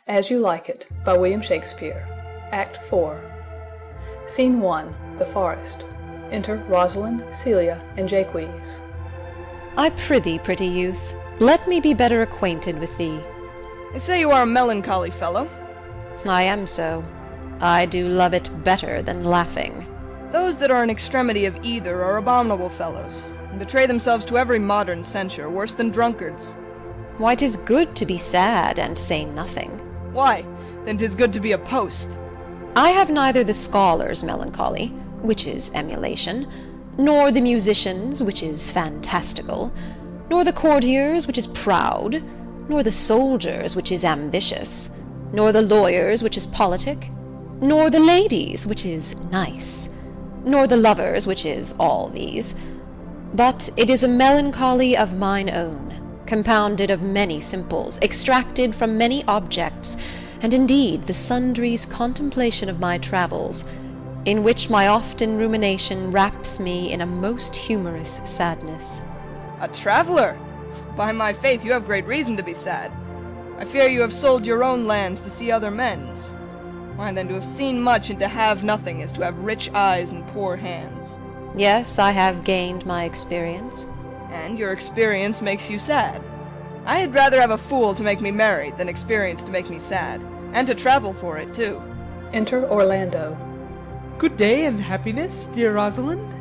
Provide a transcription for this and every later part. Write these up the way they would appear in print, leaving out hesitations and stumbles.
As You Like It, by William Shakespeare. Act 4. Scene 1. The Forest. Enter Rosalind, Celia, and Jaques. I prithee, pretty youth, let me be better acquainted with thee. They say you are a melancholy fellow. I am so. I do love it better than laughing. Those that are in extremity of either are abominable fellows, and betray themselves to every modern censure, worse than drunkards. Why, 'tis good to be sad and say nothing. Why, then 'tis good to be a post. I have neither the scholar's melancholy, which is emulation, nor the musician's, which is fantastical, nor the courtier's, which is proud, nor the soldier's, which is ambitious, nor the lawyer's, which is politic, nor the lady's, which is nice, nor the lover's, which is all these. But it is a melancholy of mine own, compounded of many simples, extracted from many objects, and indeed the sundry's contemplation of my travels, in which my often rumination wraps me in a most humorous sadness. A traveller! By my faith, you have great reason to be sad. I fear you have sold your own lands to see other men's. Why then, to have seen much and to have nothing is to have rich eyes and poor hands. Yes, I have gained my experience. And your experience makes you sad. I had rather have a fool to make me merry than experience to make me sad, and to travel for it, too. Enter Orlando. Good day and happiness, dear Rosalind.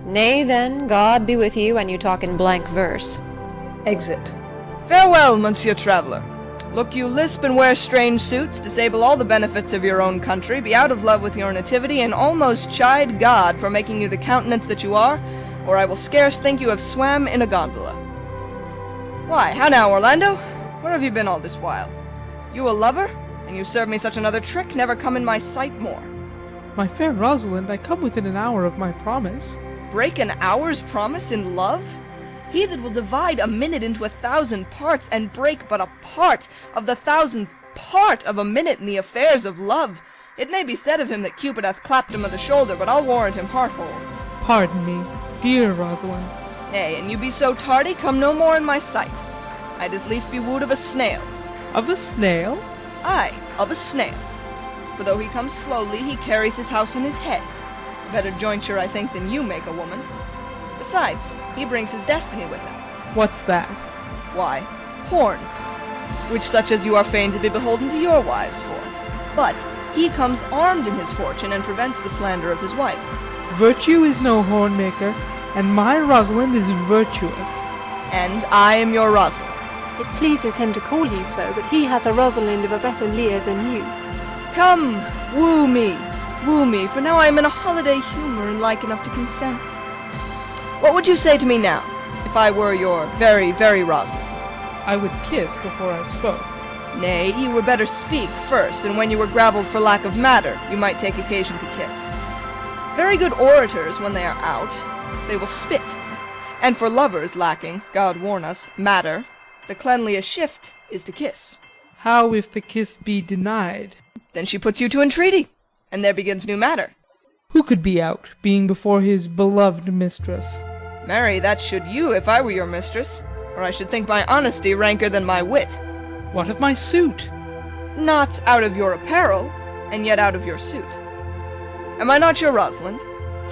Nay, then, God be with you, and you talk in blank verse. Exit. Farewell, monsieur traveller. Look you lisp and wear strange suits, disable all the benefits of your own country, be out of love with your nativity, and almost chide God for making you the countenance that you are, or I will scarce think you have swam in a gondola. Why, how now, Orlando? Where have you been all this while? You a lover? And you serve me such another trick, never come in my sight more. My fair Rosalind, I come within an hour of my promise. Break an hour's promise in love? He that will divide a minute into 1,000 parts, and break but a part of the 1,000th part of a minute in the affairs of love. It may be said of him that Cupid hath clapped him o' the shoulder, but I'll warrant him heart whole. Pardon me, dear Rosalind. Nay, and you be so tardy, come no more in my sight. I'd as lief be wooed of a snail. Of a snail? Aye, of a snail. For though he comes slowly, he carries his house on his head. A better jointure, I think, than you make a woman. Besides, he brings his destiny with him. What's that? Why, horns, which such as you are fain to be beholden to your wives for. But he comes armed in his fortune, and prevents the slander of his wife. Virtue is no horn maker, and my Rosalind is virtuous. And I am your Rosalind. It pleases him to call you so, but he hath a Rosalind of a better leer than you. Come, woo me, for now I am in a holiday humour, and like enough to consent. What would you say to me now, if I were your very, very Rosalind? I would kiss before I spoke. Nay, you were better speak first, and when you were gravelled for lack of matter, you might take occasion to kiss. Very good orators, when they are out, they will spit. And for lovers lacking, God warn us, matter, the cleanliest shift is to kiss. How if the kiss be denied? Then she puts you to entreaty, and there begins new matter. Who could be out, being before his beloved mistress? Marry, that should you, if I were your mistress, or I should think my honesty ranker than my wit. What of my suit? Not out of your apparel, and yet out of your suit. Am I not your Rosalind?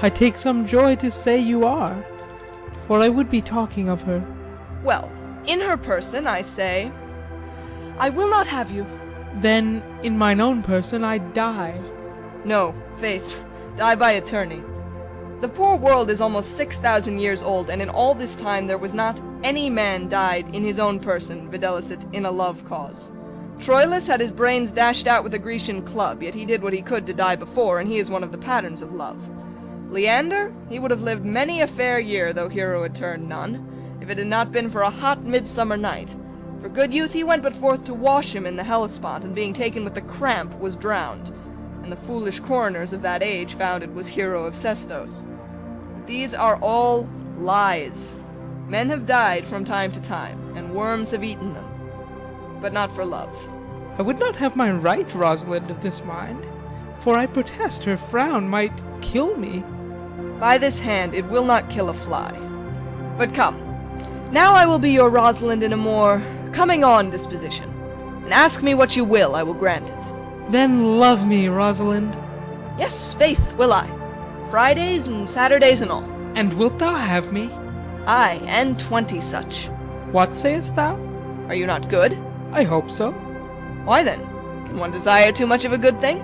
I take some joy to say you are, for I would be talking of her. Well, in her person, I say, I will not have you. Then, in mine own person, I'd die. No, faith, die by attorney. The poor world is almost 6,000 years old, and in all this time there was not any man died in his own person, videlicet, in a love cause. Troilus had his brains dashed out with a Grecian club, yet he did what he could to die before, and he is one of the patterns of love. Leander, he would have lived many a fair year, though hero had turned none, if it had not been for a hot midsummer night. For good youth he went but forth to wash him in the Hellespont, and being taken with the cramp, was drowned. And the foolish coroners of that age found it was Hero of Sestos. But these are all lies. Men have died from time to time, and worms have eaten them, but not for love. I would not have my right, Rosalind, of this mind, for I protest her frown might kill me. By this hand it will not kill a fly. But come, now I will be your Rosalind in a more coming-on disposition. and ask me what you will, I will grant it. Then love me, Rosalind. Yes, faith, will I. Fridays and Saturdays and all. And wilt thou have me? Aye, and 20 such. What sayest thou? Are you not good? I hope so. Why then, can one desire too much of a good thing?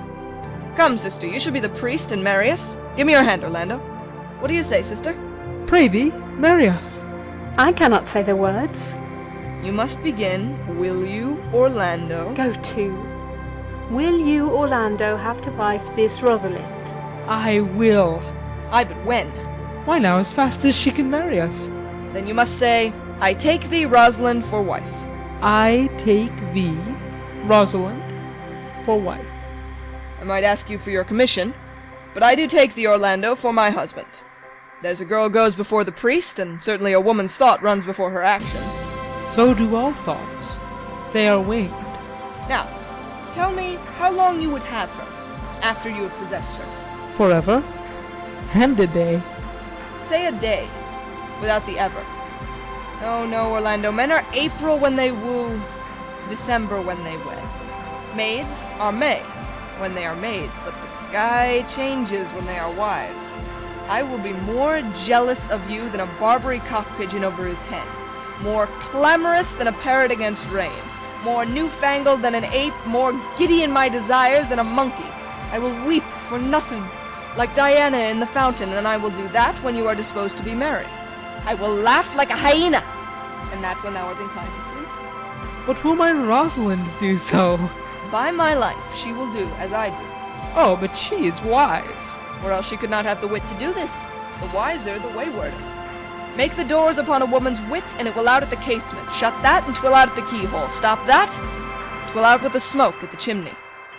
Come, sister, you shall be the priest and marry us. Give me your hand, Orlando. What do you say, sister? Pray thee, marry us. I cannot say the words. You must begin, will you, Orlando? Go to. Will you, Orlando, have to wife this Rosalind? I will. Aye, but when? Why now, as fast as she can marry us. Then you must say, I take thee, Rosalind, for wife. I take thee, Rosalind, for wife. I might ask you for your commission, but I do take thee, Orlando, for my husband. There's a girl goes before the priest, and certainly a woman's thought runs before her actions. So do all thoughts. They are winged. Now, tell me how long you would have her, after you have possessed her. Forever. And a day. Say a day, without the ever. No, no, Orlando, men are April when they woo, December when they wed. Maids are May, when they are maids, but the sky changes when they are wives. I will be more jealous of you than a Barbary cock-pigeon over his hen, more clamorous than a parrot against rain, more newfangled than an ape, more giddy in my desires than a monkey. I will weep for nothing, like Diana in the fountain, and I will do that when you are disposed to be merry. I will laugh like a hyena, and that when thou art inclined to sleep. But will my Rosalind do so? By my life, she will do as I do, Oh, but she is wise. or else she could not have the wit to do this. The wiser, the waywarder. Make the doors upon a woman's wit, and it will out at the casement. Shut that, and 'twill out at the keyhole. Stop that, 'twill out with the smoke at the chimney.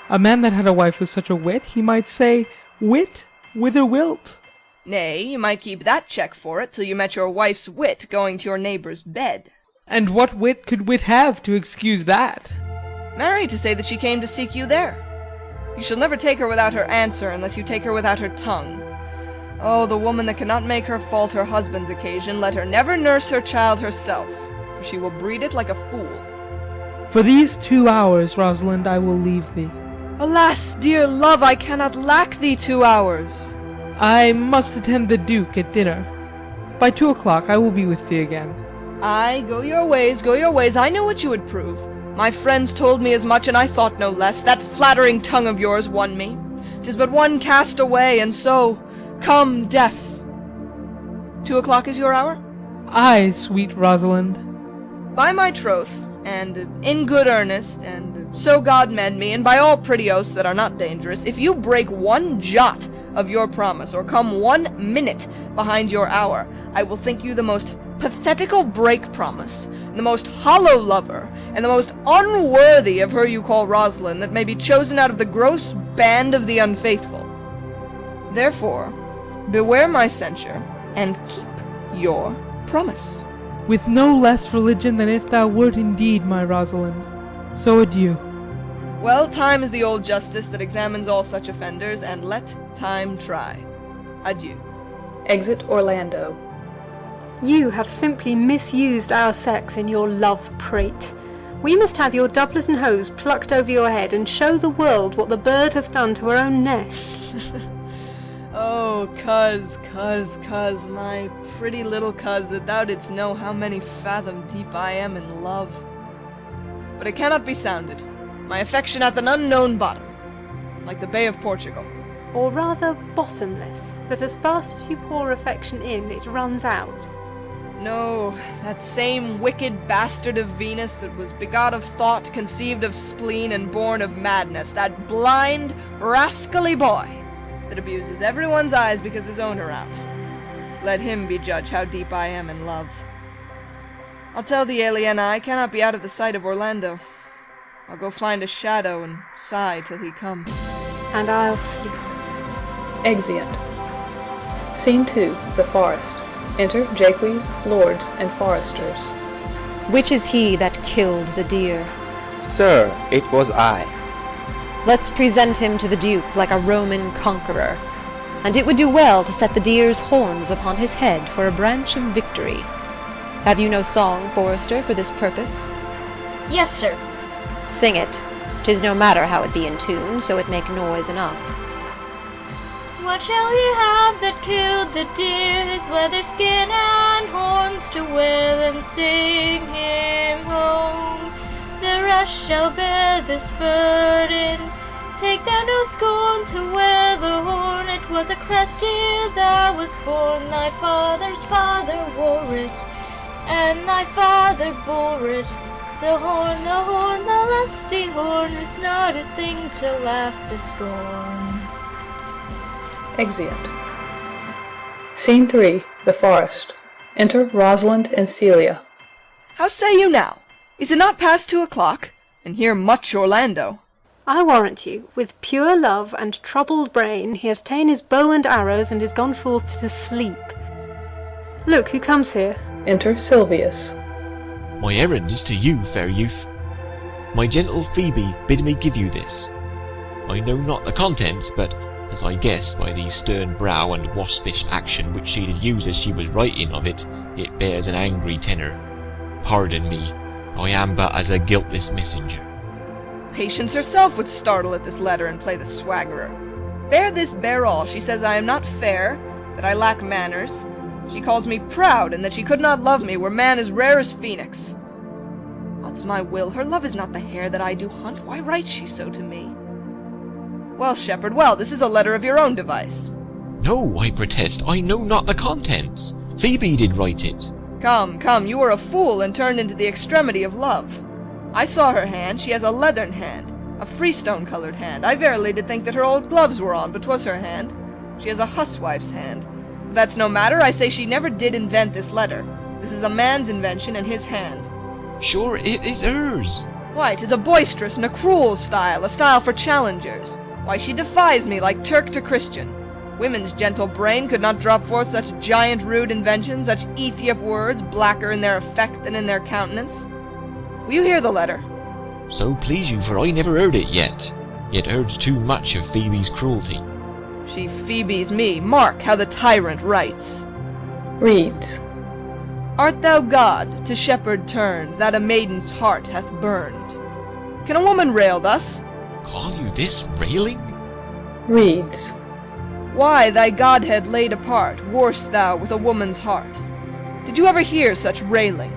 A man that had a wife with such a wit, he might say, Wit, whither wilt? Nay, you might keep that check for it till you met your wife's wit going to your neighbour's bed. And what wit could wit have to excuse that? Marry, to say that she came to seek you there. You shall never take her without her answer, unless you take her without her tongue. Oh, the woman that cannot make her fault her husband's occasion, let her never nurse her child herself, for she will breed it like a fool. For these 2 hours, Rosalind, I will leave thee. Alas, dear love, I cannot lack thee 2 hours. I must attend the Duke at dinner. By 2 o'clock I will be with thee again. Aye, go your ways, go your ways. I knew what you would prove. My friends told me as much, and I thought no less. That flattering tongue of yours won me. 'Tis but one cast away, and so, come, death. 2 o'clock is your hour? Aye, sweet Rosalind. By my troth, and in good earnest, and so God mend me, and by all pretty oaths that are not dangerous, if you break one jot of your promise, or come 1 minute behind your hour, I will think you the most pathetical break promise, and the most hollow lover, and the most unworthy of her you call Rosalind that may be chosen out of the gross band of the unfaithful. Therefore, beware my censure, and keep your promise. With no less religion than if thou wert indeed my Rosalind. So adieu. Well, time is the old justice that examines all such offenders, and let time try. Adieu. Exit Orlando. You have simply misused our sex in your love prate. We must have your doublet and hose plucked over your head, and show the world what the bird hath done to her own nest. Oh, cuz, my pretty little cuz, that thou didst know how many fathom deep I am in love. But it cannot be sounded. My affection hath an unknown bottom, like the Bay of Portugal. Or rather bottomless, that as fast as you pour affection in, it runs out. No, that same wicked bastard of Venus that was begot of thought, conceived of spleen, and born of madness, that blind, rascally boy that abuses everyone's eyes because his own are out. Let him be judge how deep I am in love. I'll tell thee, Aliena, I cannot be out of the sight of Orlando. I'll go find a shadow and sigh till he come. And I'll sleep. Exeunt. Scene 2. The Forest. Enter Jaques, lords, and foresters. Which is he that killed the deer? Sir, it was I. Let's present him to the Duke like a Roman conqueror, and it would do well to set the deer's horns upon his head for a branch of victory. Have you no song, Forester, for this purpose? Yes, sir. Sing it. 'Tis no matter how it be in tune, so it make noise enough. What shall he have that killed the deer, his leather skin and horns to wear them, sing him home. The rest shall bear this burden, take thou no scorn to wear the horn. It was a crest ere thou wast born, thy father's father wore it, and thy father bore it. The horn, the lusty horn, is not a thing to laugh to scorn. Exeunt. Scene 3. The Forest. Enter Rosalind and Celia. How say you now? Is it not past 2 o'clock? And here much Orlando. I warrant you, with pure love and troubled brain, he hath ta'en his bow and arrows, and is gone forth to sleep. Look, who comes here? Enter Silvius. My errand is to you, fair youth. My gentle Phoebe bid me give you this. I know not the contents, but as I guess by the stern brow and waspish action which she did use as she was writing of it, it bears an angry tenor. Pardon me, I am but as a guiltless messenger. Patience herself would startle at this letter and play the swaggerer. Bear this, bear all. She says I am not fair, that I lack manners. She calls me proud, and that she could not love me were man as rare as phoenix. Odds my will, her love is not the hare that I do hunt. Why writes she so to me? Well, shepherd, well, this is a letter of your own device. No, I protest, I know not the contents. Phoebe did write it. Come, come, you are a fool, and turned into the extremity of love. I saw her hand, she has a leathern hand, a freestone-coloured hand. I verily did think that her old gloves were on, but 'twas her hand. She has a huswife's hand. But that's no matter, I say she never did invent this letter. This is a man's invention and his hand. Sure it is hers. Why, 'tis a boisterous and a cruel style, a style for challengers. Why, she defies me like Turk to Christian. Women's gentle brain could not drop forth such giant rude inventions, such Ethiop words, blacker in their effect than in their countenance. Will you hear the letter? So please you, for I never heard it yet heard too much of Phoebe's cruelty. She Phoebes me, mark how the tyrant writes. Reads. Art thou God, to shepherd turned, that a maiden's heart hath burned? Can a woman rail thus? Call you this railing? Reads. Why, thy godhead laid apart, warst thou with a woman's heart? Did you ever hear such railing?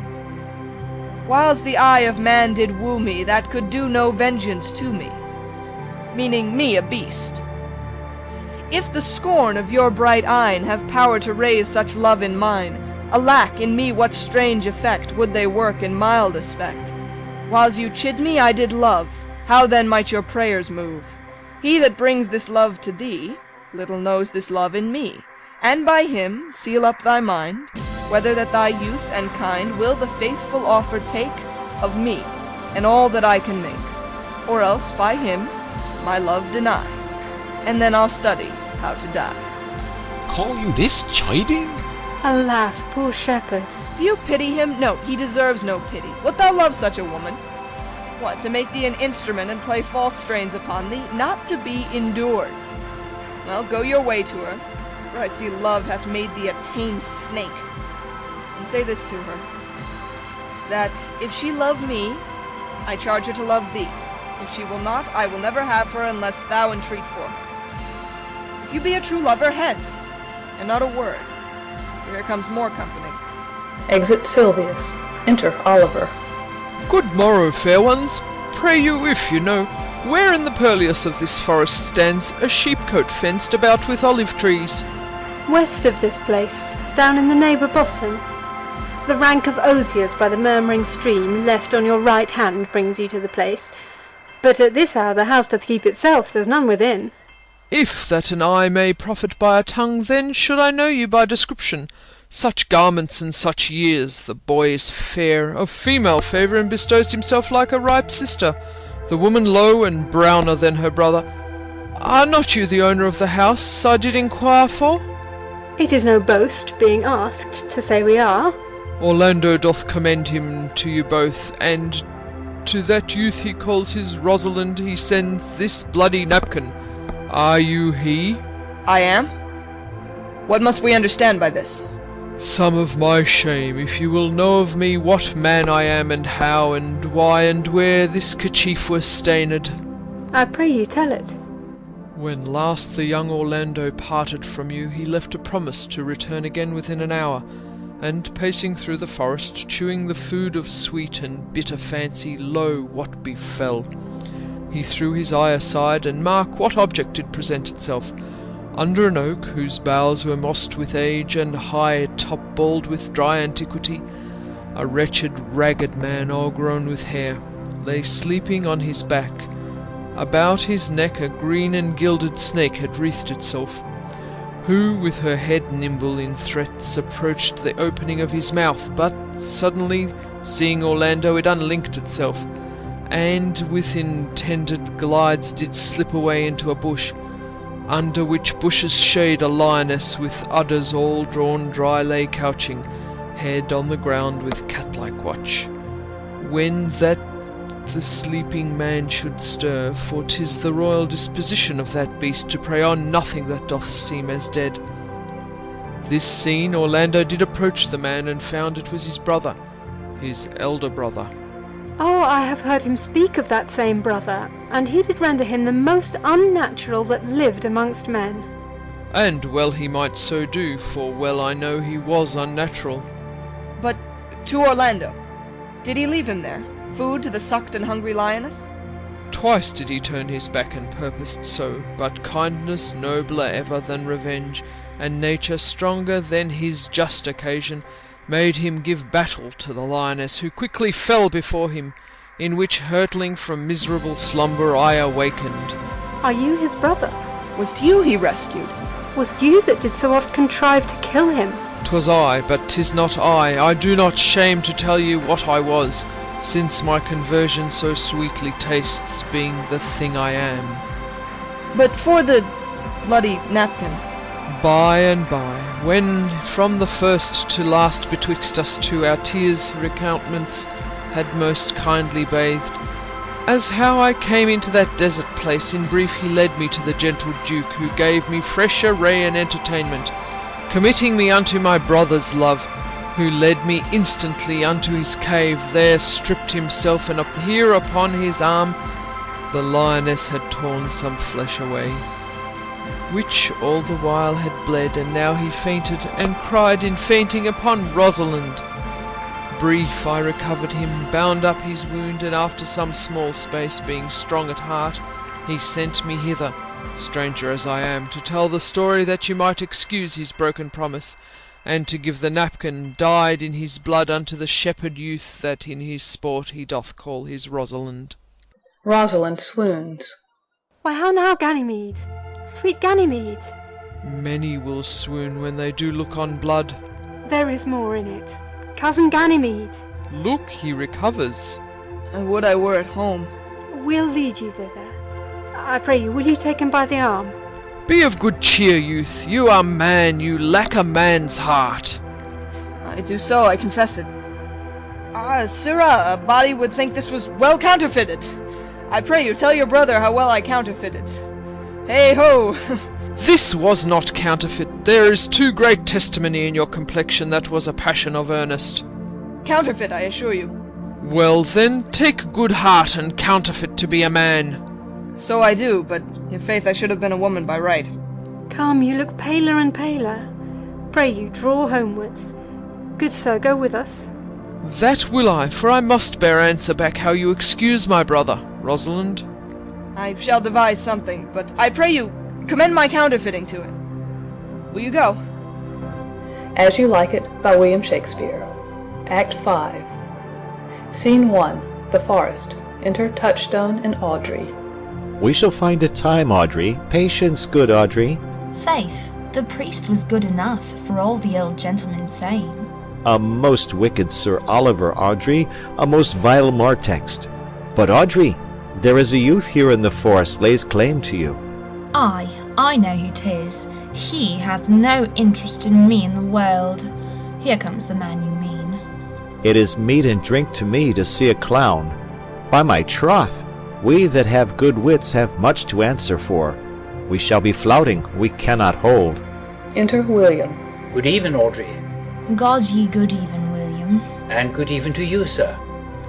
Whiles the eye of man did woo me, that could do no vengeance to me, meaning me a beast. If the scorn of your bright eyne have power to raise such love in mine, alack, in me what strange effect would they work in mild aspect? Whiles you chid me, I did love. How then might your prayers move? He that brings this love to thee, little knows this love in me, and by him seal up thy mind, whether that thy youth and kind will the faithful offer take of me, and all that I can make, or else by him my love deny, and then I'll study how to die. Call you this chiding? Alas, poor shepherd. Do you pity him? No, he deserves no pity. Wilt thou love such a woman? What, to make thee an instrument and play false strains upon thee? Not to be endured. Well, go your way to her, for I see love hath made thee a tame snake. And say this to her, that if she love me, I charge her to love thee. If she will not, I will never have her unless thou entreat for her. If you be a true lover, hence, and not a word, for here comes more company. Exit Silvius. Enter Oliver. Good morrow, fair ones. Pray you, if you know, where in the purlieu of this forest stands a sheepcote fenced about with olive trees? West of this place, down in the neighbour bottom. The rank of osiers by the murmuring stream, left on your right hand, brings you to the place. But at this hour the house doth keep itself, there's none within. If that an eye may profit by a tongue, then should I know you by description. Such garments and such years, the boy is fair, of female favour, and bestows himself like a ripe sister, the woman low and browner than her brother. Are not you the owner of the house I did inquire for? It is no boast, being asked, to say we are. Orlando doth commend him to you both, and to that youth he calls his Rosalind he sends this bloody napkin. Are you he? I am. What must we understand by this? Some of my shame, if you will know of me what man I am, and how, and why, and where this kerchief was stained. I pray you tell it. When last the young Orlando parted from you, he left a promise to return again within an hour, and pacing through the forest, chewing the food of sweet and bitter fancy, lo, what befell! He threw his eye aside, and mark what object did present itself. Under an oak, whose boughs were mossed with age, and high top-balled with dry antiquity, a wretched, ragged man, all grown with hair, lay sleeping on his back. About his neck a green and gilded snake had wreathed itself, who, with her head nimble in threats, approached the opening of his mouth, but suddenly, seeing Orlando, it unlinked itself, and with intended glides did slip away into a bush, under which bush's shade a lioness with udders all drawn dry lay couching, head on the ground with cat-like watch. When that the sleeping man should stir, for 'tis the royal disposition of that beast to prey on nothing that doth seem as dead. This seen, Orlando did approach the man, and found it was his brother, his elder brother. Oh, I have heard him speak of that same brother, and he did render him the most unnatural that lived amongst men. And well he might so do, for well I know he was unnatural. But to Orlando, did he leave him there? Food to the sucked and hungry lioness? Twice did he turn his back and purposed so, but kindness nobler ever than revenge, and nature stronger than his just occasion, made him give battle to the lioness, who quickly fell before him, in which hurtling from miserable slumber I awakened. Are you his brother? Was you he rescued? Was you that did so oft contrive to kill him? 'Twas I, but 'tis not I do not shame to tell you what I was, since my conversion so sweetly tastes, being the thing I am. But for the bloody napkin. By and by, when from the first to last betwixt us two our tears' recountements had most kindly bathed, as how I came into that desert place, in brief he led me to the gentle Duke, who gave me fresh array and entertainment, committing me unto my brother's love, who led me instantly unto his cave, there stripped himself, and here upon his arm the lioness had torn some flesh away, which all the while had bled, and now he fainted, and cried in fainting upon Rosalind. Brief I recovered him, bound up his wound, and after some small space, being strong at heart, he sent me hither, stranger as I am, to tell the story that you might excuse his broken promise, and to give the napkin dyed in his blood unto the shepherd youth that in his sport he doth call his Rosalind. Rosalind swoons. Why, how now, Ganymede? Sweet Ganymede! Many will swoon when they do look on blood. There is more in it. Cousin Ganymede! Look, he recovers. And would I were at home. We'll lead you thither. I pray you, will you take him by the arm? Be of good cheer, youth. You are man, you lack a man's heart. I do so, I confess it. Sirrah, a body would think this was well counterfeited. I pray you, tell your brother how well I counterfeited. Hey ho! This was not counterfeit. There is too great testimony in your complexion that was a passion of earnest. Counterfeit, I assure you. Well then, take good heart and counterfeit to be a man. So I do, but in faith I should have been a woman by right. Come, you look paler and paler. Pray you, draw homewards. Good sir, go with us. That will I, for I must bear answer back how you excuse my brother, Rosalind. I shall devise something, but I pray you, commend my counterfeiting to him. Will you go? As You Like It by William Shakespeare. Act 5. Scene 1. The Forest. Enter Touchstone and Audrey. We shall find a time, Audrey. Patience, good Audrey. Faith, the priest was good enough, for all the old gentleman saying. A most wicked Sir Oliver, Audrey, a most vile Martext. But, Audrey, there is a youth here in the forest lays claim to you. Aye, I know who 'tis. He hath no interest in me in the world. Here comes the man you mean. It is meat and drink to me to see a clown. By my troth, we that have good wits have much to answer for. We shall be flouting, we cannot hold. Enter William. Good even, Audrey. God ye good even, William. And good even to you, sir.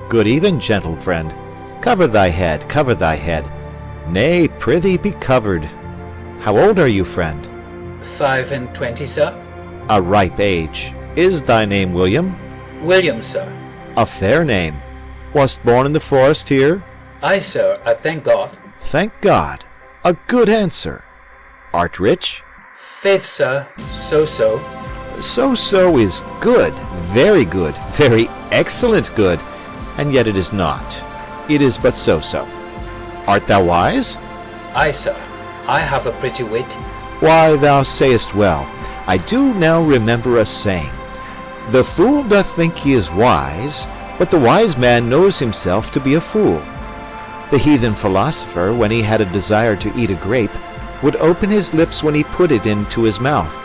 Good even, gentle friend. Cover thy head, cover thy head. Nay, prithee be covered. How old are you, friend? 25, sir. A ripe age. Is thy name William? William, sir. A fair name. Wast born in the forest here? Aye, sir, I thank God. Thank God. A good answer. Art rich? Faith, sir, so-so. So-so is good, very excellent good, and yet it is not. It is but so-so. Art thou wise? Aye, sir, I have a pretty wit. Why, thou sayest well. I do now remember a saying. The fool doth think he is wise, but the wise man knows himself to be a fool. The heathen philosopher, when he had a desire to eat a grape, would open his lips when he put it into his mouth,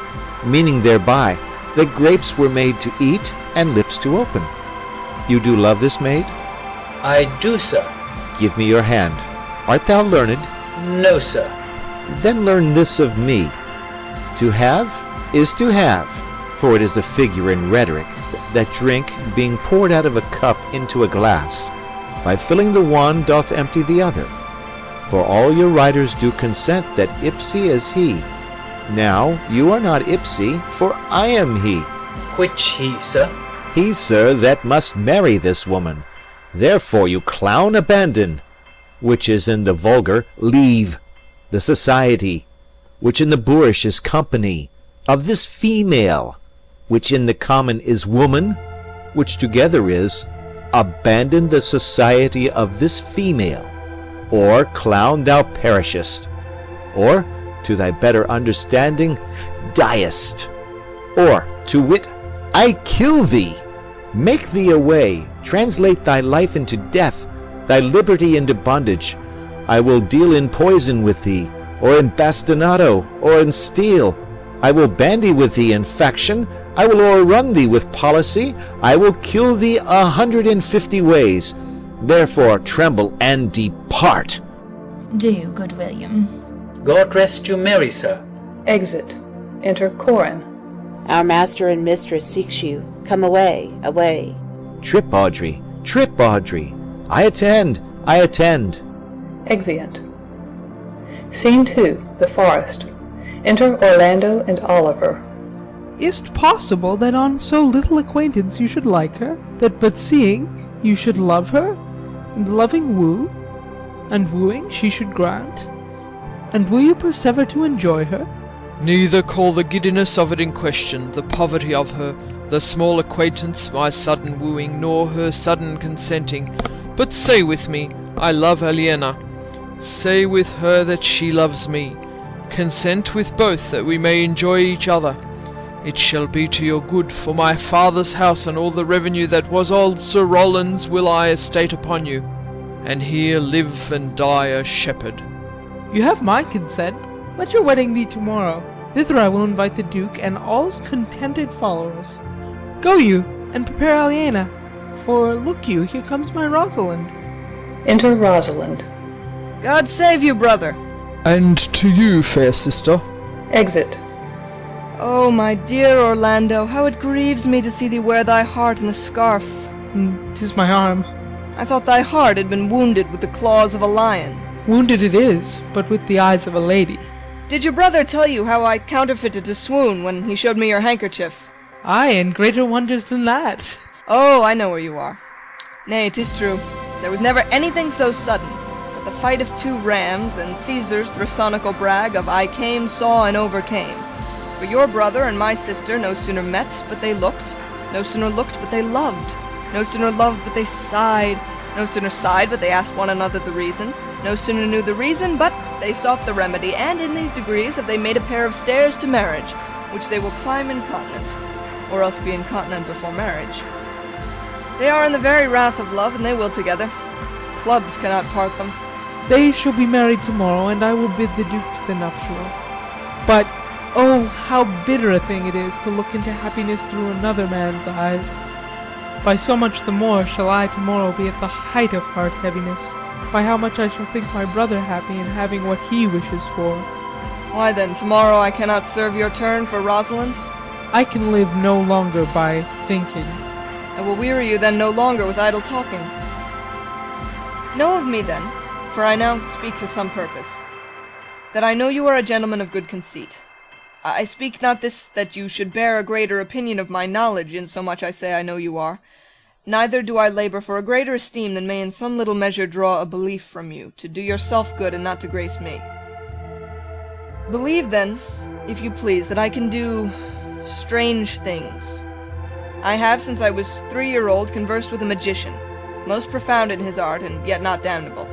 meaning thereby that grapes were made to eat and lips to open. You do love this maid? I do, sir. Give me your hand. Art thou learned? No, sir. Then learn this of me. To have is to have, for it is the figure in rhetoric that drink, being poured out of a cup into a glass, by filling the one doth empty the other. For all your writers do consent that ipsi is he. Now you are not ipsi, for I am he. Which he, sir? He, sir, that must marry this woman. Therefore you clown abandon, which is in the vulgar leave, the society, which in the boorish is company, of this female, which in the common is woman, which together is abandon the society of this female, or clown thou perishest, or to thy better understanding diest, or to wit I kill thee, make thee away, translate thy life into death, thy liberty into bondage. I will deal in poison with thee, or in bastinado, or in steel. I will bandy with thee in faction. I will o'errun thee with policy. I will kill thee 150 ways. Therefore tremble and depart. Do, good William. God rest you merry, sir. Exit. Enter Corin. Our master and mistress seeks you. Come away, away. Trip, Audrey, trip, Audrey. I attend, I attend. Exeunt. Scene 2. The Forest. Enter Orlando and Oliver. Is't possible that on so little acquaintance you should like her, that but seeing you should love her, and loving woo, and wooing she should grant? And will you persever to enjoy her? Neither call the giddiness of it in question, the poverty of her, the small acquaintance, my sudden wooing, nor her sudden consenting. But say with me, I love Aliena. Say with her that she loves me. Consent with both that we may enjoy each other. It shall be to your good, for my father's house and all the revenue that was old Sir Roland's will I estate upon you, and here live and die a shepherd. You have my consent. Let your wedding be tomorrow. Thither I will invite the Duke and all's contented followers. Go you, and prepare Aliena, for look you, here comes my Rosalind. Enter Rosalind. God save you, brother. And to you, fair sister. Exit. Oh, my dear Orlando, how it grieves me to see thee wear thy heart in a scarf. 'Tis my arm. I thought thy heart had been wounded with the claws of a lion. Wounded it is, but with the eyes of a lady. Did your brother tell you how I counterfeited to swoon when he showed me your handkerchief? Aye, and greater wonders than that. Oh, I know where you are. Nay, 'tis true. There was never anything so sudden, but the fight of 2 rams, and Caesar's thrasonical brag of I came, saw, and overcame. For your brother and my sister no sooner met, but they looked, no sooner looked, but they loved, no sooner loved, but they sighed, no sooner sighed, but they asked one another the reason, no sooner knew the reason, but they sought the remedy, and in these degrees have they made a pair of stairs to marriage, which they will climb incontinent, or else be incontinent before marriage. They are in the very wrath of love, and they will together. Clubs cannot part them. They shall be married tomorrow, and I will bid the Duke to the nuptial. But, oh, how bitter a thing it is to look into happiness through another man's eyes. By so much the more shall I tomorrow be at the height of heart heaviness, by how much I shall think my brother happy in having what he wishes for. Why then, tomorrow I cannot serve your turn for Rosalind? I can live no longer by thinking. I will weary you then no longer with idle talking. Know of me then, for I now speak to some purpose, that I know you are a gentleman of good conceit. I speak not this that you should bear a greater opinion of my knowledge, insomuch I say I know you are. Neither do I labour for a greater esteem than may in some little measure draw a belief from you, to do yourself good and not to grace me. Believe then, if you please, that I can do strange things. I have, since I was 3-year-old, conversed with a magician, most profound in his art, and yet not damnable.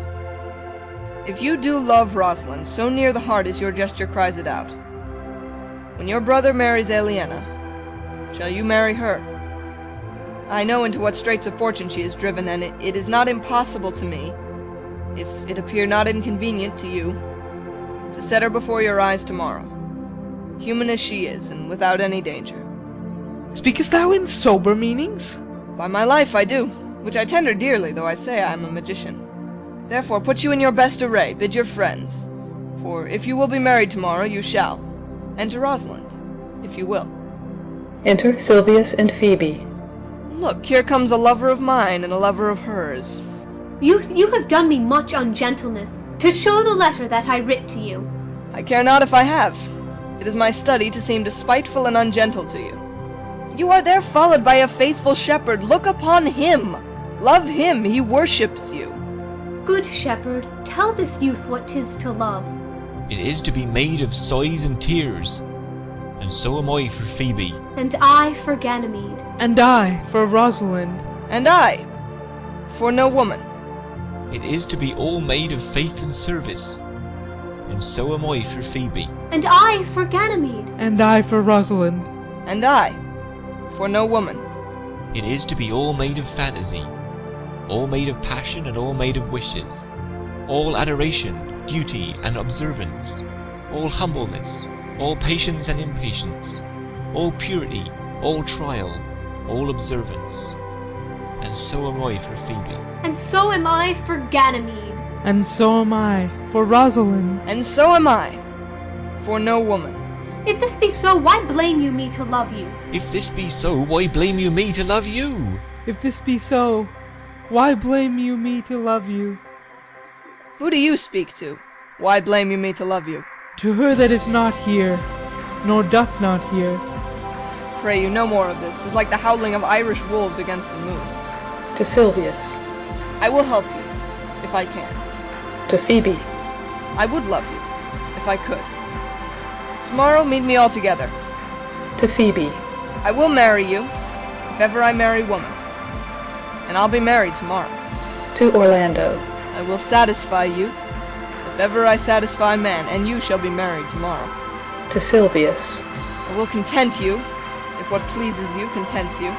If you do love Rosalind, so near the heart as your gesture cries it out, when your brother marries Aliena, shall you marry her? I know into what straits of fortune she is driven, and it is not impossible to me, if it appear not inconvenient to you, to set her before your eyes tomorrow, human as she is, and without any danger. Speakest thou in sober meanings? By my life I do, which I tender dearly, though I say I am a magician. Therefore put you in your best array, bid your friends, for if you will be married tomorrow, you shall, and to Rosalind, if you will. Enter Silvius and Phoebe. Look, here comes a lover of mine and a lover of hers. Youth, you have done me much ungentleness, to show the letter that I writ to you. I care not if I have. It is my study to seem despiteful and ungentle to you. You are there followed by a faithful shepherd. Look upon him. Love him. He worships you. Good shepherd, tell this youth what 'tis to love. It is to be made of sighs and tears, and so am I for Phoebe. And I for Ganymede. And I for Rosalind. And I for no woman. It is to be all made of faith and service, and so am I for Phoebe. And I for Ganymede. And I for Rosalind. And I for no woman. It is to be all made of fantasy, all made of passion and all made of wishes, all adoration, duty and observance, all humbleness, all patience and impatience, all purity, all trial, all observance. And so am I for Phoebe. And so am I for Ganymede. And so am I for Rosalind. And so am I for no woman. If this be so, why blame you me to love you? If this be so, why blame you me to love you? If this be so, why blame you me to love you? Who do you speak to? Why blame you me to love you? To her that is not here, nor doth not hear. Pray you, no more of this. 'Tis like the howling of Irish wolves against the moon. To Silvius. I will help you, if I can. To Phoebe. I would love you, if I could. Tomorrow meet me all together. To Phoebe. I will marry you, if ever I marry woman. And I'll be married tomorrow. To Orlando. I will satisfy you, if ever I satisfy man, and you shall be married tomorrow. To Silvius. I will content you, if what pleases you contents you,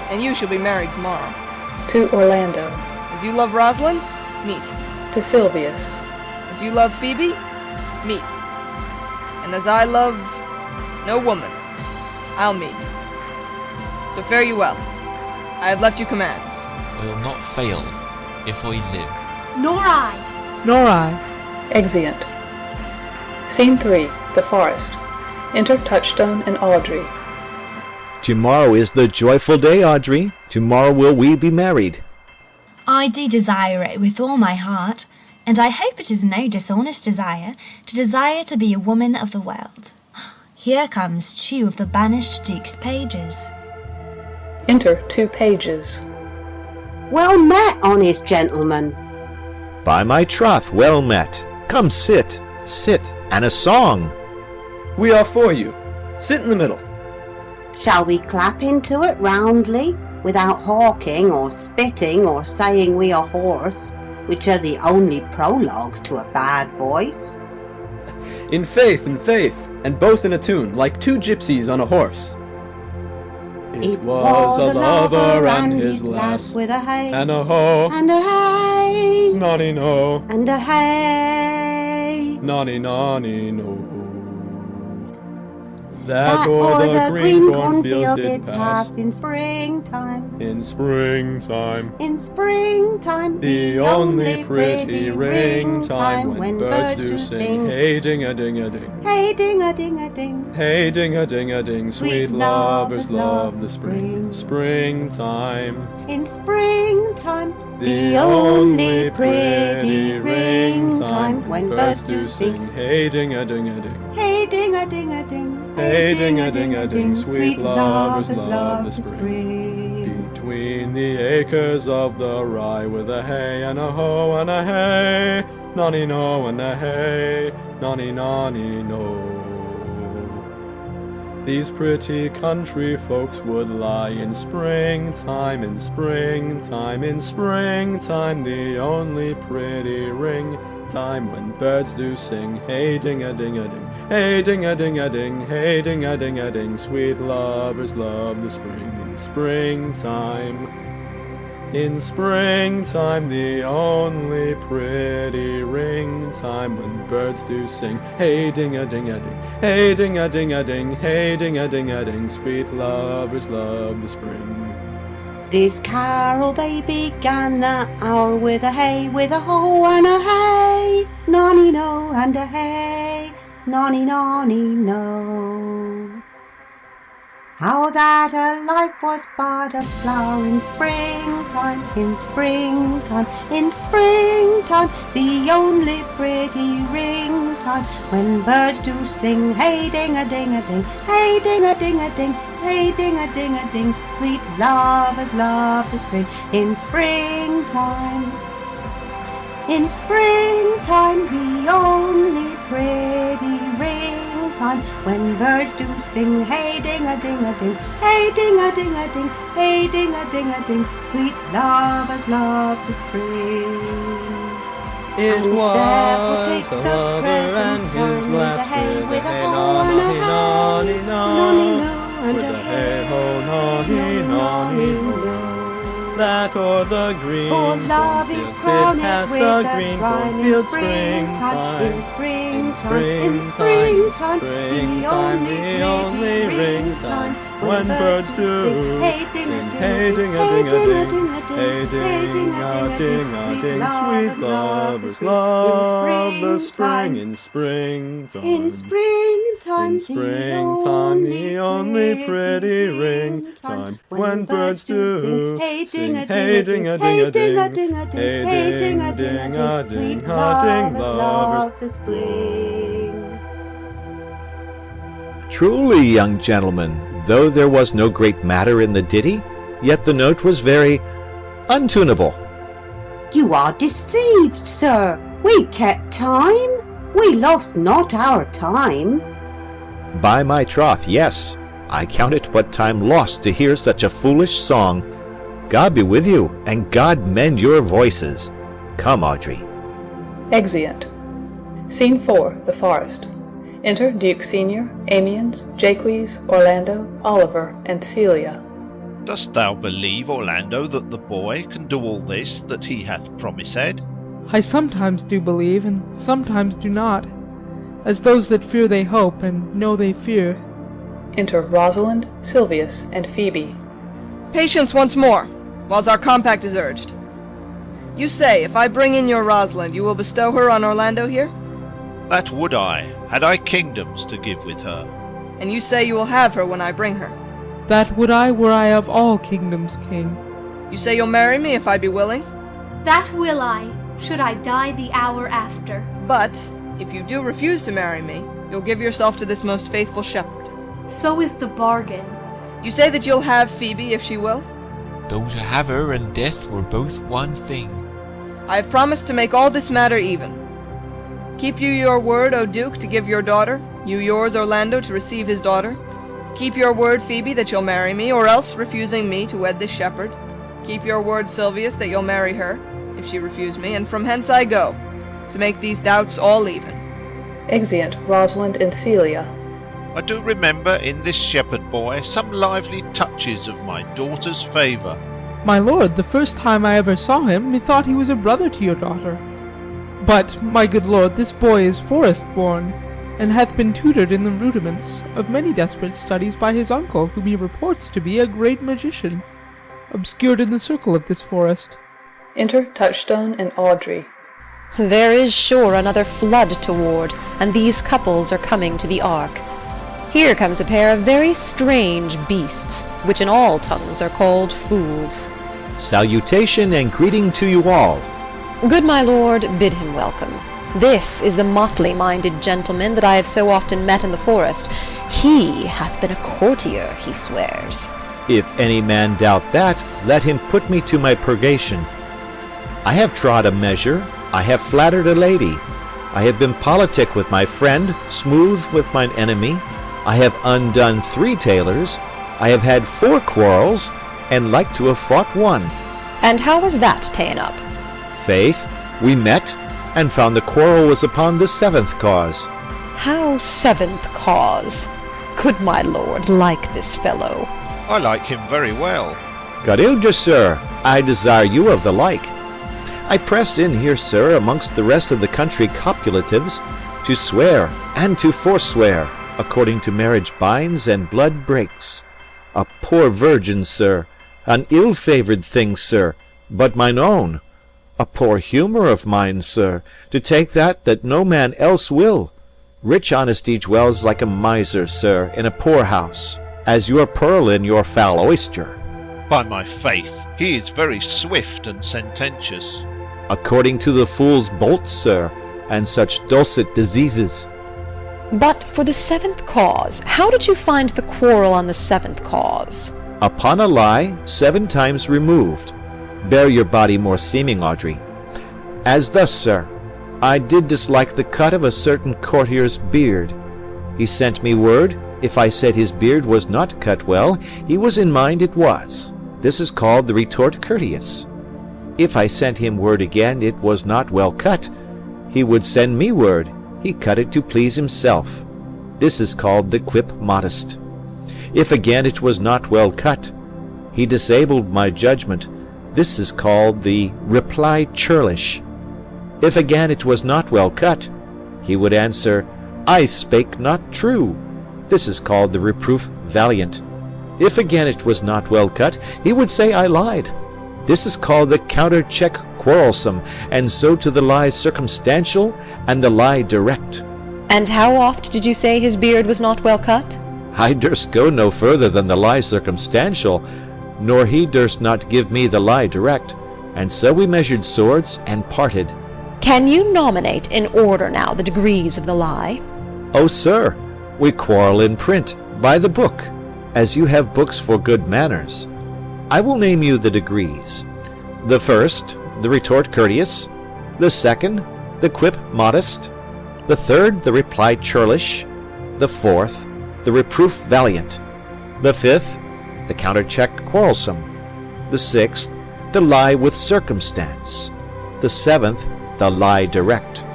and you shall be married tomorrow. To Orlando. As you love Rosalind, meet. To Silvius. As you love Phoebe, meet. And as I love no woman, I'll meet. So fare you well. I have left you commands. I will not fail if I live. Nor I. Nor I. Exeunt. Scene 3. The Forest. Enter Touchstone and Audrey. Tomorrow is the joyful day, Audrey. Tomorrow will we be married. I do desire it with all my heart, and I hope it is no dishonest desire to be a woman of the world. Here comes 2 of the banished Duke's pages. Enter 2 pages. Well met, honest gentleman. By my troth, well met. Come sit, and a song. We are for you. Sit in the middle. Shall we clap into it roundly, without hawking or spitting or saying we are hoarse, which are the only prologues to a bad voice? In faith, and both in a tune, like 2 gypsies on a horse. It was a lover and his lass with a hey, and a ho, and a hey, nonny no, and a hey, nonny no. That o'er the green cornfields did pass in springtime. in springtime. In springtime, The only pretty ring time when birds do sing. Hey ding-a-ding-a-ding. Hey ding-a-ding-a-ding. Hey ding-a-ding-a-ding. Sweet lovers love the spring. Springtime. In springtime, The only pretty ring time when birds do sing. Hey ding-a-ding-a-ding. Hey ding-a-ding-a-ding. Hey ding-a-ding-a-ding. Sweet lovers love the spring. Between the acres of the rye with a hey and a ho and a hey, nonny no and a hey, nonny nonny no. These pretty country folks would lie in springtime, in springtime, in springtime, the only pretty ring time when birds do sing. Hey ding-a-ding-a-ding, hey ding-a-ding-a-ding, hey ding-a-ding-a-ding, sweet lovers love the spring. In springtime, in springtime, the only pretty ring time when birds do sing. Hey ding-a-ding-a-ding, hey ding-a-ding-a-ding, hey ding-a-ding-a-ding, sweet lovers love the spring. This carol they began that hour with a hey, with a ho and a hey, nonny no and a hey, nonny nonny no. How that a life was but a flower in springtime, in springtime, in springtime, the only pretty ring time when birds do sing. Hey ding-a-ding-a-ding, hey ding-a-ding-a-ding, hey ding-a-ding-a-ding, sweet lovers love the spring. In springtime, in springtime, the only pretty ring time when birds do sing. Hey ding-a-ding-a-ding, hey ding-a-ding-a-ding, hey ding-a-ding-a-ding, sweet lovers love the spring. It And was therefore a take the lover present and time his with a last hey, with a with a hey, ho no, and a nonny, nonny, hey, no, nonny no and with a a hey, hey, ho, nonny, nonny, no. That o'er the green for love is cornfields did crowned pass with the a green rhyme in cornfields springtime, in springtime. springtime, in springtime, Springtime, the only ring time when birds do sing. Hey ding-a-ding-a-ding, hey ding-a-ding-a-ding, sweet lovers love the spring. In springtime, in springtime, in springtime, the only pretty ring time when birds do sing. Hey ding-a-ding-a-ding, hey ding-ding-a-ding, ding lovers the spring. Truly, young gentlemen, though there was no great matter in the ditty, yet the note was very untunable. You are deceived, sir. We kept time. We lost not our time. By my troth, yes, I count it but time lost to hear such a foolish song. God be with you, and God mend your voices. Come, Audrey. Exeunt. Scene 4. The Forest. Enter Duke Senior, Amiens, Jaques, Orlando, Oliver, and Celia. Dost thou believe, Orlando, that the boy can do all this that he hath promised? I sometimes do believe, and sometimes do not, as those that fear they hope, and know they fear. Enter Rosalind, Silvius, and Phoebe. Patience once more, whilst our compact is urged. You say, if I bring in your Rosalind, you will bestow her on Orlando here? That would I, had I kingdoms to give with her. And you say you will have her when I bring her? That would I were I of all kingdoms king. You say you'll marry me if I be willing? That will I, should I die the hour after. But, if you do refuse to marry me, you'll give yourself to this most faithful shepherd. So is the bargain. You say that you'll have Phoebe if she will? Though to have her and death were both one thing. I have promised to make all this matter even. Keep you your word, O Duke, to give your daughter, you yours, Orlando, to receive his daughter. Keep your word, Phoebe, that you'll marry me, or else, refusing me, to wed this shepherd. Keep your word, Silvius, that you'll marry her, if she refuse me, and from hence I go, to make these doubts all even. Exeunt Rosalind and Celia. I do remember in this shepherd boy some lively touches of my daughter's favour. My lord, the first time I ever saw him, methought he was a brother to your daughter. But, my good lord, this boy is forest born. and hath been tutored in the rudiments of many desperate studies by his uncle, whom he reports to be a great magician, obscured in the circle of this forest. Enter Touchstone and Audrey. There is sure another flood toward, and these couples are coming to the ark. Here comes a pair of very strange beasts, which in all tongues are called fools. Salutation and greeting to you all. Good my lord, bid him welcome. This is the motley-minded gentleman that I have so often met in the forest. He hath been a courtier, he swears. If any man doubt that, let him put me to my purgation. I have trod a measure, I have flattered a lady, I have been politic with my friend, smooth with mine enemy, I have undone 3 tailors, I have had 4 quarrels, and like to have fought 1. And how was that ta'en up? Faith, we met, and found the quarrel was upon the 7th cause. How 7th cause? Could my lord like this fellow? I like him very well. Carilda, sir, I desire you of the like. I press in here, sir, amongst the rest of the country copulatives, to swear and to forswear, according to marriage binds and blood breaks. A poor virgin, sir, an ill-favoured thing, sir, but mine own. A poor humour of mine, sir, to take that no man else will. Rich honesty dwells like a miser, sir, in a poor house, as your pearl in your foul oyster. By my faith, he is very swift and sententious. According to the fool's bolts, sir, and such dulcet diseases. But for the 7th cause, how did you find the quarrel on the 7th cause? Upon a lie 7 times removed. Bear your body more seeming, Audrey. As thus, sir, I did dislike the cut of a certain courtier's beard. He sent me word, if I said his beard was not cut well, he was in mind it was. This is called the retort courteous. If I sent him word again it was not well cut, he would send me word, he cut it to please himself. This is called the quip modest. If again it was not well cut, he disabled my judgment. This is called the reply churlish. If again it was not well cut, he would answer, I spake not true. This is called the reproof valiant. If again it was not well cut, he would say I lied. This is called the counter-check quarrelsome, and so to the lie circumstantial and the lie direct. And how oft did you say his beard was not well cut? I durst go no further than the lie circumstantial, nor he durst not give me the lie direct, and so we measured swords and parted. Can you nominate in order now the degrees of the lie? Oh, sir, we quarrel in print, by the book, as you have books for good manners. I will name you the degrees. The first, the retort courteous. The second, the quip modest. The third, the reply churlish. The fourth, the reproof valiant. The fifth, the counter-check quarrelsome. The sixth, the lie with circumstance. The seventh, the lie direct.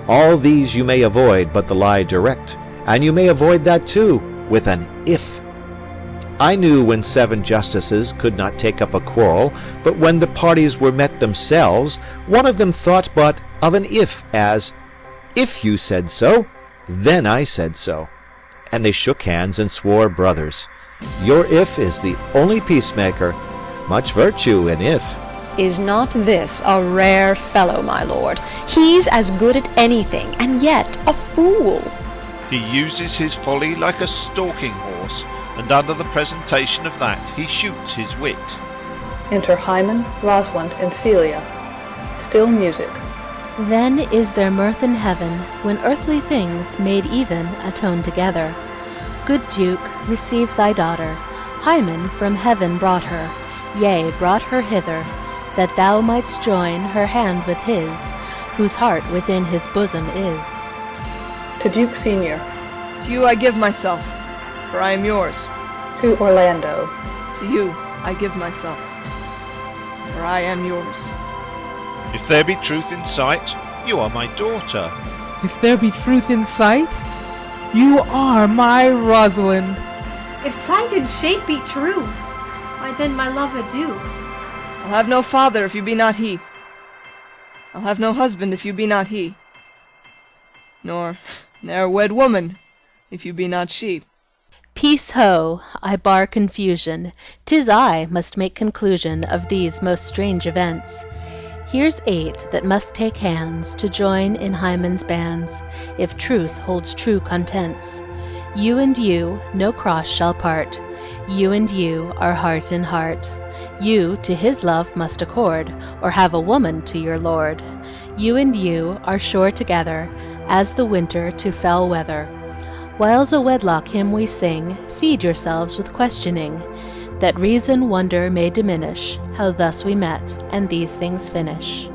All these you may avoid but the lie direct, and you may avoid that too with an if. I knew when 7 justices could not take up a quarrel, but when the parties were met themselves, one of them thought but of an if, as, if you said so, then I said so. And they shook hands and swore brothers. Your if is the only peacemaker. Much virtue in if. Is not this a rare fellow, my lord? He's as good at anything, and yet a fool. He uses his folly like a stalking horse, and under the presentation of that he shoots his wit. Enter Hymen, Rosalind, and Celia. Still music. Then is there mirth in heaven, when earthly things made even atone together. Good Duke, receive thy daughter. Hymen from heaven brought her, yea, brought her hither, that thou mightst join her hand with his, whose heart within his bosom is. To Duke Senior. To you I give myself, for I am yours. To Orlando. To you I give myself, for I am yours. If there be truth in sight, you are my daughter. If there be truth in sight, you are my Rosalind. If sight and shape be true, why then my love adieu. I'll have no father if you be not he. I'll have no husband if you be not he. nor ne'er wed woman, if you be not she. Peace ho! I bar confusion. 'Tis I must make conclusion of these most strange events. Here's 8 that must take hands to join in Hymen's bands, if truth holds true contents. You and you, no cross shall part. You and you are heart in heart. You to his love must accord, or have a woman to your lord. You and you are sure together, as the winter to fell weather. Whiles a wedlock hymn we sing, feed yourselves with questioning, that reason wonder may diminish, how thus we met, and these things finish.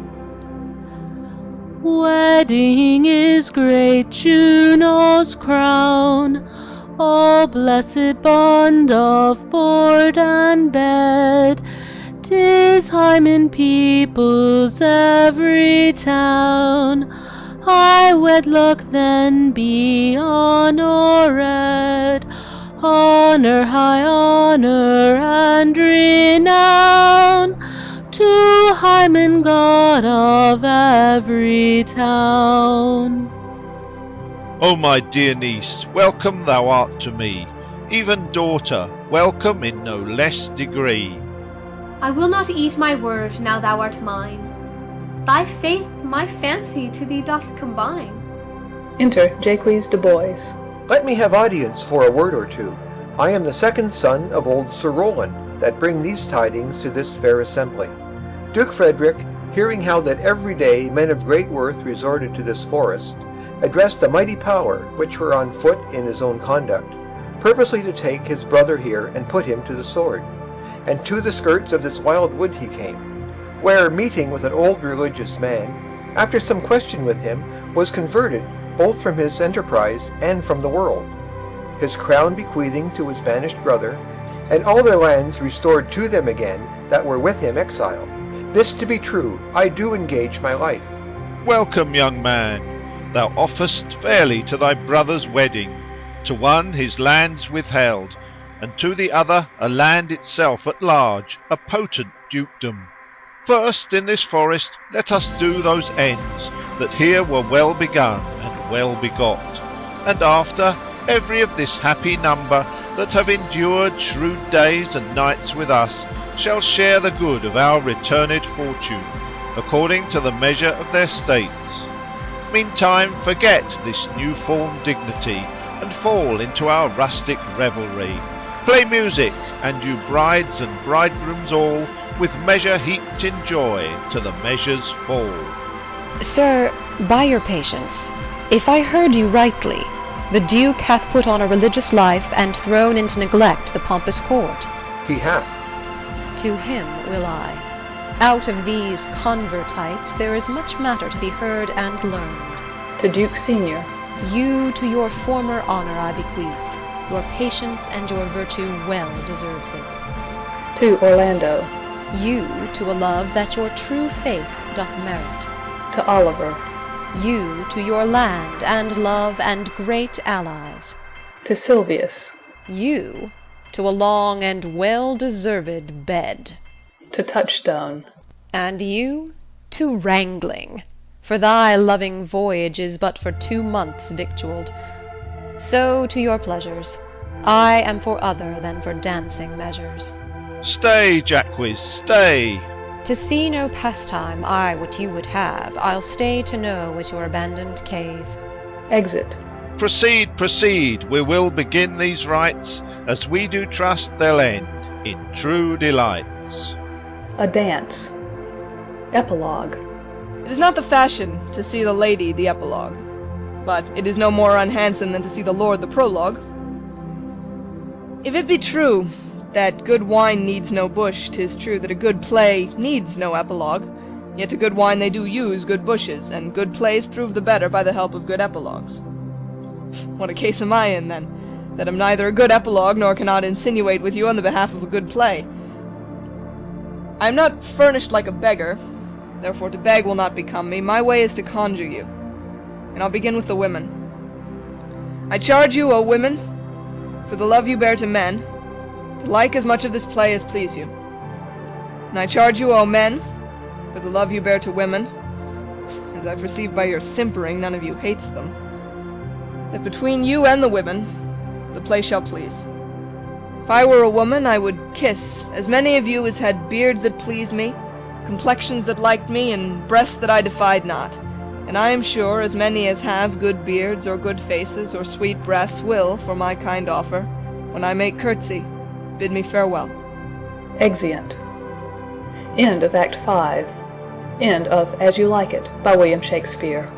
Wedding is great Juno's crown, all blessed bond of board and bed. 'Tis Hymen peoples every town. High wedlock then be honored, honor, high honor and renown, to Hymen God of every town. O my dear niece, welcome thou art to me, even daughter, welcome in no less degree. I will not eat my word now thou art mine. Thy faith my fancy to thee doth combine. Enter Jaques de Bois. Let me have audience for a word or two. I am the second son of old Sir Roland, that bring these tidings to this fair assembly. Duke Frederick, hearing how that every day men of great worth resorted to this forest, addressed the mighty power which were on foot in his own conduct, purposely to take his brother here and put him to the sword. And to the skirts of this wild wood he came, where, meeting with an old religious man, after some question with him, was converted both from his enterprise and from the world, his crown bequeathing to his banished brother, and all their lands restored to them again that were with him exiled. This to be true, I do engage my life. Welcome, young man. Thou offerst fairly to thy brother's wedding, to one his lands withheld, and to the other a land itself at large, a potent dukedom. First in this forest let us do those ends that here were well begun and well begot, and after every of this happy number that have endured shrewd days and nights with us shall share the good of our returned fortune, according to the measure of their states. Meantime forget this new-formed dignity, and fall into our rustic revelry. Play music, and you brides and bridegrooms all, with measure heaped in joy to the measure's fall. Sir, by your patience, if I heard you rightly, the Duke hath put on a religious life, and thrown into neglect the pompous court. He hath. To him will I. Out of these convertites there is much matter to be heard and learned. To Duke Senior. You to your former honour I bequeath. Your patience and your virtue well deserves it. To Orlando. You to a love that your true faith doth merit. To Oliver. You to your land and love and great allies. To Silvius. You to a long and well-deserved bed. To Touchstone. And you to wrangling, for thy loving voyage is but for 2 months victualled. So to your pleasures. I am for other than for dancing measures. Stay, Jaques, stay. To see no pastime I what you would have, I'll stay to know at your abandoned cave. Exit. Proceed, proceed, we will begin these rites, as we do trust they'll end in true delights. A dance. Epilogue. It is not the fashion to see the lady the epilogue, but it is no more unhandsome than to see the lord the prologue. If it be true that good wine needs no bush, 'tis true that a good play needs no epilogue, yet to good wine they do use good bushes, and good plays prove the better by the help of good epilogues. What a case am I in, then, that am neither a good epilogue nor cannot insinuate with you on the behalf of a good play? I am not furnished like a beggar, therefore to beg will not become me. My way is to conjure you, and I'll begin with the women. I charge you, O women, for the love you bear to men, to like as much of this play as please you. And I charge you, O men, for the love you bear to women, as I perceive by your simpering none of you hates them, that between you and the women, the play shall please. If I were a woman, I would kiss as many of you as had beards that pleased me, complexions that liked me, and breasts that I defied not. And I am sure as many as have good beards, or good faces, or sweet breaths will, for my kind offer, when I make curtsy, bid me farewell. Exeunt. End of Act 5. End of As You Like It by William Shakespeare.